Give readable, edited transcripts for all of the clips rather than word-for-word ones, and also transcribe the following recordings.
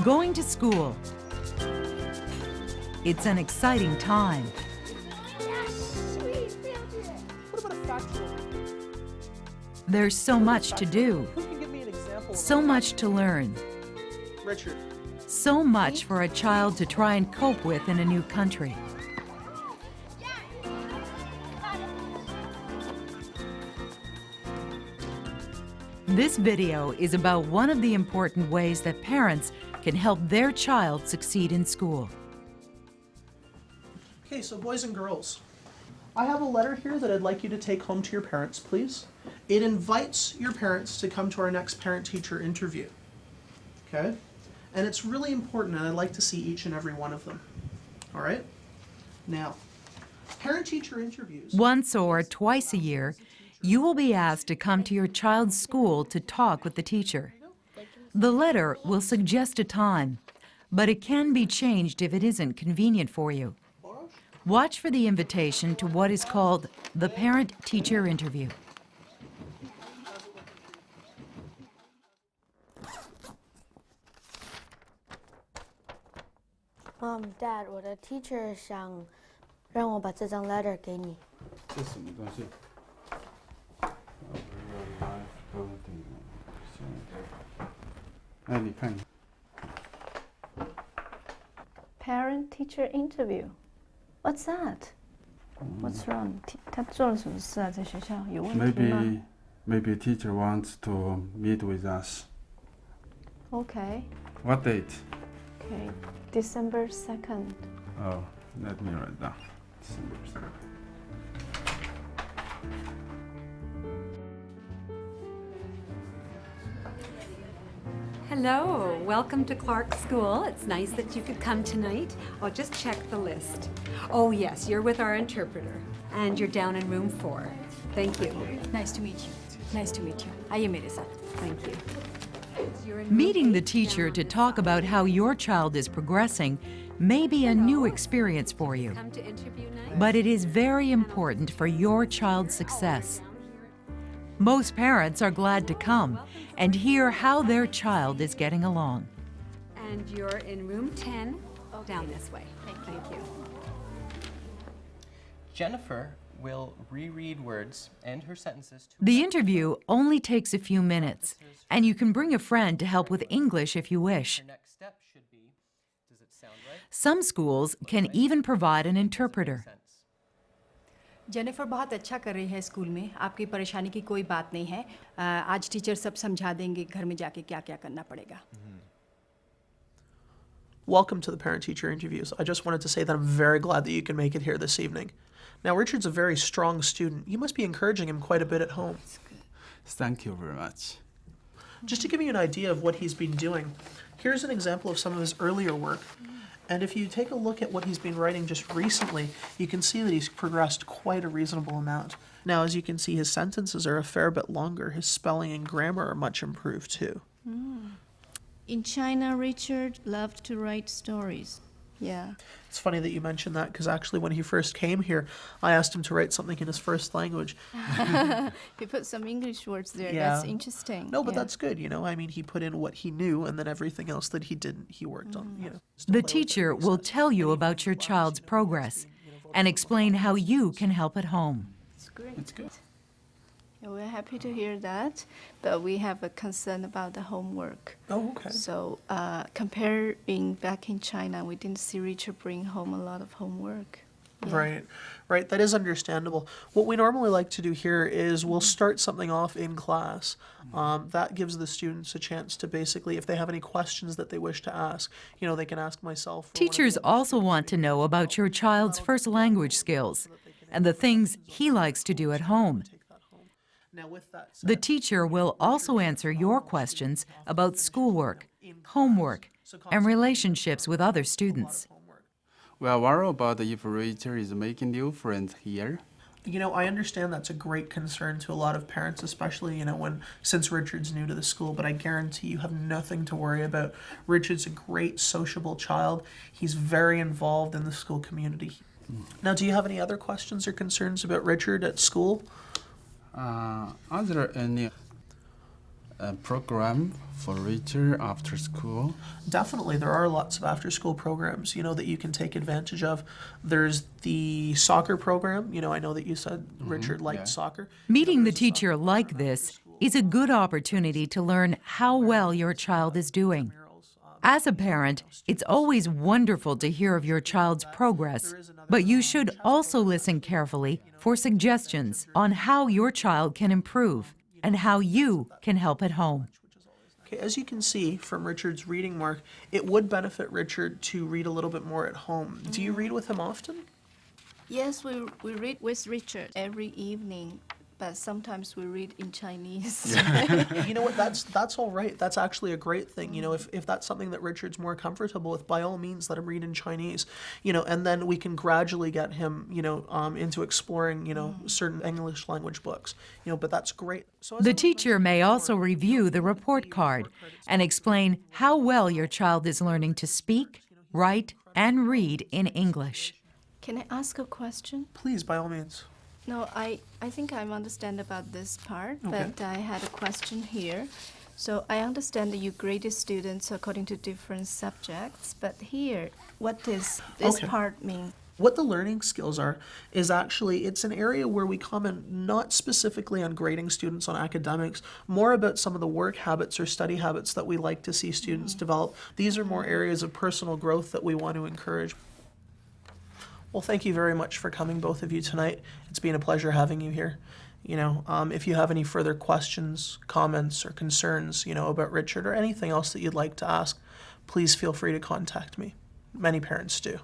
Going to school. It's an exciting time. What about a factual? There's so much to do, Who can give me an example of so much to learn, Richard? so much for a child to try and cope with in a new country. This video is about one of the important ways that parents can help their child succeed in school. Okay, so boys and girls, I have a letter here that I'd like you to take home to your parents, please. It invites your parents to come to our next parent-teacher interview. Okay? And it's really important, and I'd like to see each and every one of them. All right? Now, parent-teacher interviews. Once or twice a year, you will be asked to come to your child's school to talk with the teacher. The letter will suggest a time, but it can be changed if it isn't convenient for you. Watch for the invitation to what is called the parent-teacher interview. Dad, 我的 teacher 想让我把这张 letter 给你。这什么东西？ 哎，你看。 Parent-teacher interview. What's that? What's wrong? 他做了什么事啊？在学校有问题吗？ Maybe teacher wants to meet with us. Okay. What date? Okay. December 2nd. Oh, let me write down. December 2nd. Hello, welcome to Clark School. It's nice that you could come tonight. I'll just check the list. Oh yes, you're with our interpreter, and you're down in room 4. Thank you. Nice to meet you. Nice to meet you. 아예 메리사. Thank you. Meeting the teacher to talk about how your child is progressing may be a new experience for you, Come to interview night? but it is very important for your child's success. Most parents are glad to come and hear how their child is getting along. And you're in room 10, down this way. Thank you. Jennifer will reread words and her sentences to The interview only takes a few minutes, and you can bring a friend to help with English if you wish. her next step should be, does it sound right? Some schools can even provide an interpreter. Sense. Jennifer बहुत अच्छा कर रही है school में आपकी परेशानी की कोई बात नहीं है आज टीचर सब समझा देंगे घर में जाके क्या क्या करना पड़ेगा Welcome to the parent-teacher interviews. I just wanted to say that I'm very glad that you can make it here this evening. Now, Richard's a very strong student. You must be encouraging him quite a bit at home. Thank you very much. Just to give you an idea of what he's been doing, here's an example of some of his earlier work. And if you take a look at what he's been writing just recently, you can see that he's progressed quite a reasonable amount. Now, as you can see, his sentences are a fair bit longer. His spelling and grammar are much improved, too. In China, Richard loved to write stories. Yeah. It's funny that you mentioned that, because actually when he first came here, I asked him to write something in his first language. He put some English words there. Yeah. That's interesting. No, but Yeah. that's good, you know. I mean, he put in what he knew, and then everything else that he didn't, he worked on, you know. The teacher will tell you about your child's progress and explain how you can help at home. It's great. It's good. Yeah, we're happy to hear that, but we have a concern about the homework. Oh, okay. So comparing back in China, we didn't see Richard bring home a lot of homework. Yeah. Right. That is understandable. What we normally like to do here is we'll start something off in class. That gives the students a chance to basically, if they have any questions that they wish to ask, you know, they can ask myself. or one of the Teachers other also students want to know about your child's first language skills and the things he likes to do at home. take that home. Now, with that said, The teacher will also answer your questions about schoolwork, homework, and relationships with other students. We are worried about if Richard is making new friends here. You know, I understand that's a great concern to a lot of parents, especially, you know, since Richard's new to the school, but I guarantee you have nothing to worry about. Richard's a great sociable child. He's very involved in the school community. Now, do you have any other questions or concerns about Richard at school? Are there any a program for Richard after school? Definitely, there are lots of after-school programs, that you can take advantage of. There's the soccer program. I know that you said Richard liked soccer. Meeting the teacher like this is a good opportunity to learn how well your child is doing. As a parent, it's always wonderful to hear of your child's progress, but you should also listen carefully for suggestions on how your child can improve and how you can help at home. Okay, as you can see from Richard's reading mark, it would benefit Richard to read a little bit more at home. Do you read with him often? Yes, we read with Richard every evening, but sometimes we read in Chinese. You know what, that's all right. That's actually a great thing. If that's something that Richard's more comfortable with, by all means, let him read in Chinese. And then we can gradually get him, into exploring, certain English language books. But that's great. So The teacher may also review the report card and explain how well your child is learning to speak, write, and read in English. Can I ask a question? Please, by all means. No, I think I understand about this part, but I had a question here. So I understand that you graded students according to different subjects, but here, what does this part mean? What the learning skills are is actually, it's an area where we comment not specifically on grading students on academics, more about some of the work habits or study habits that we like to see students develop. These are more areas of personal growth that we want to encourage. Well, thank you very much for coming, both of you, tonight. It's been a pleasure having you here. If you have any further questions, comments, or concerns, about Richard or anything else that you'd like to ask, please feel free to contact me. Many parents do.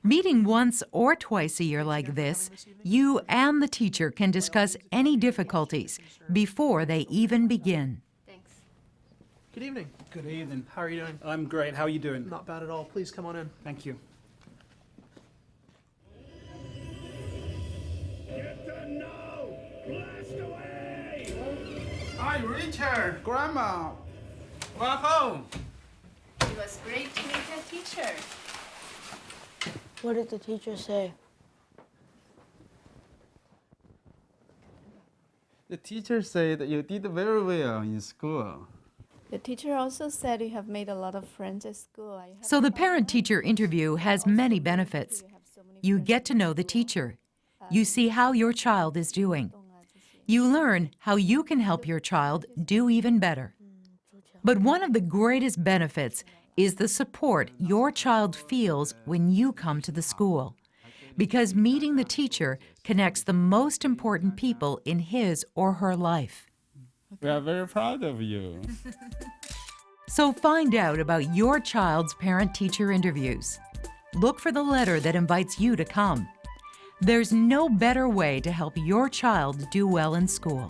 Meeting once or twice a year like this, you and the teacher can discuss any difficulties before they even begin. Thanks. Good evening. Good evening. How are you doing? I'm great. How are you doing? Not bad at all. Please come on in. Thank you. Hi, Richard. Grandma. Welcome. It was great to meet your teacher. What did the teacher say? The teacher said you did very well in school. The teacher also said you have made a lot of friends at school. So the parent-teacher interview has many benefits. You get to know the teacher. You see how your child is doing. You learn how you can help your child do even better. But one of the greatest benefits is the support your child feels when you come to the school, because meeting the teacher connects the most important people in his or her life. We are very proud of you. So find out about your child's parent-teacher interviews. Look for the letter that invites you to come. There's no better way to help your child do well in school.